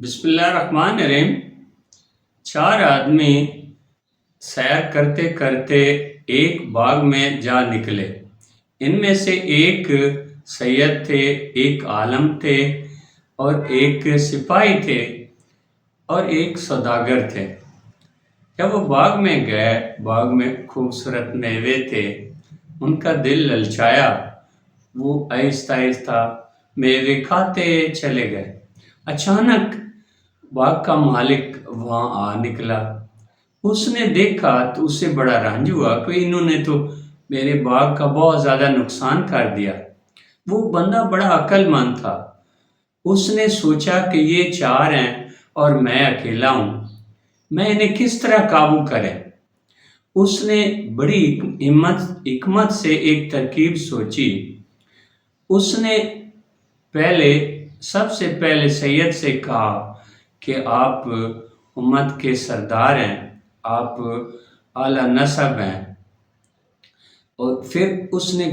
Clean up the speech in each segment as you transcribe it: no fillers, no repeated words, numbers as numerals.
بسم اللہ الرحمن الرحیم۔ چار آدمی سیر کرتے کرتے ایک باغ میں جا نکلے۔ ان میں سے ایک سید تھے، ایک عالم تھے اور ایک سپاہی تھے اور ایک سوداگر تھے۔ جب وہ باغ میں گئے، باغ میں خوبصورت میوے تھے، ان کا دل للچایا، وہ آہستہ آہستہ میوے کھاتے چلے گئے۔ اچانک باغ کا مالک وہاں آ نکلا۔ اس نے دیکھا تو اسے بڑا رنج ہوا کہ انہوں نے تو میرے باغ کا بہت زیادہ نقصان کر دیا۔ وہ بندہ بڑا عقل مند تھا۔ اس نے سوچا کہ یہ چار ہیں اور میں اکیلا ہوں، میں انہیں کس طرح قابو کریں۔ اس نے بڑی حکمت سے ایک ترکیب سوچی۔ اس نے سب سے پہلے سید سے کہا کہ آپ امت کے سردار ہیں، آپ اعلیٰ نسب ہیں، اور پھر اس نے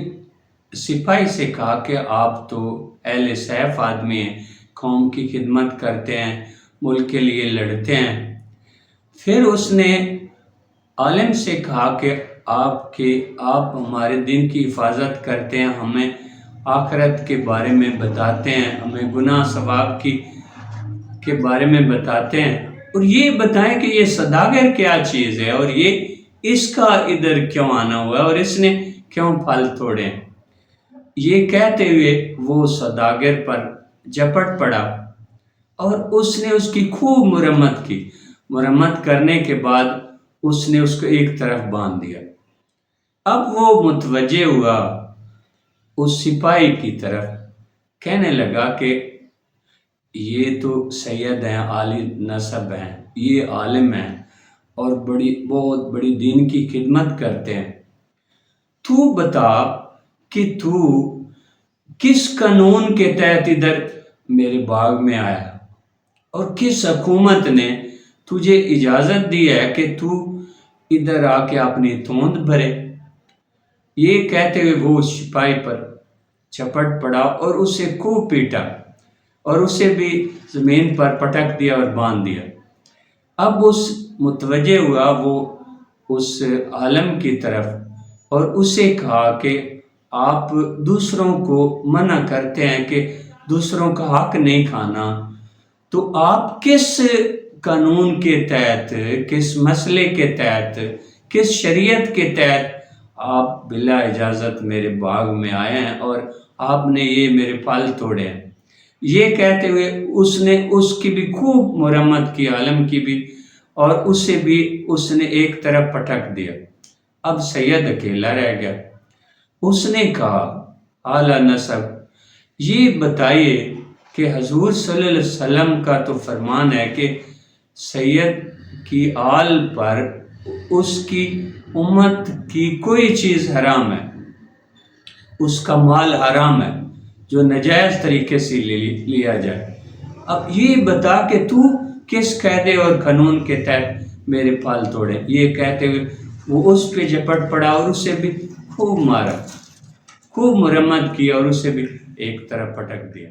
سپاہی سے کہا کہ آپ تو اہل سیف آدمی ہیں، قوم کی خدمت کرتے ہیں، ملک کے لیے لڑتے ہیں۔ پھر اس نے عالم سے کہا کہ آپ ہمارے دین کی حفاظت کرتے ہیں، ہمیں آخرت کے بارے میں بتاتے ہیں، ہمیں گناہ ثواب کے بارے میں بتاتے ہیں، اور یہ بتائیں کہ یہ سوداگر کیا چیز ہے اور یہ اس کا ادھر کیوں آنا ہوا ہے اور اس نے کیوں پھل توڑے ہیں۔ یہ کہتے ہوئے وہ سوداگر پر جھپٹ پڑا اور اس نے اس کی خوب مرمت کی۔ مرمت کرنے کے بعد اس نے اس کو ایک طرف باندھ دیا۔ اب وہ متوجہ ہوا اس سپاہی کی طرف، کہنے لگا کہ یہ تو سید ہیں، عالی نسب ہیں، یہ عالم ہیں اور بہت بڑی دین کی خدمت کرتے ہیں۔ تو بتا کہ تو کس قانون کے تحت ادھر میرے باغ میں آیا اور کس حکومت نے تجھے اجازت دی ہے کہ تو ادھر آ کے اپنی توند بھرے۔ یہ کہتے ہوئے وہ سپاہی پر جھپٹ پڑا اور اسے خوب پیٹا اور اسے بھی زمین پر پٹک دیا اور باندھ دیا۔ اب متوجہ ہوا وہ اس عالم کی طرف اور اسے کہا کہ آپ دوسروں کو منع کرتے ہیں کہ دوسروں کا حق نہیں کھانا، تو آپ کس قانون کے تحت، کس مسئلے کے تحت، کس شریعت کے تحت آپ بلا اجازت میرے باغ میں آئے ہیں اور آپ نے یہ میرے پھل توڑے ہیں۔ یہ کہتے ہوئے اس نے اس کی بھی خوب مرمت کی، عالم کی بھی، اور اسے بھی اس نے ایک طرف پٹک دیا۔ اب سید اکیلا رہ گیا۔ اس نے کہا، اعلیٰ نسب، یہ بتائیے کہ حضور صلی اللہ علیہ وسلم کا تو فرمان ہے کہ سید کی آل پر اس کی امت کی کوئی چیز حرام ہے، اس کا مال حرام ہے جو ناجائز طریقے سے لیا جائے۔ اب یہ بتا کہ تو کس قاعدے اور قانون کے تحت میرے پھل توڑے۔ یہ کہتے ہوئے وہ اس پہ جھپٹ پڑا اور اسے بھی خوب مارا، خوب مرمت کیا اور اسے بھی ایک طرف پٹک دیا۔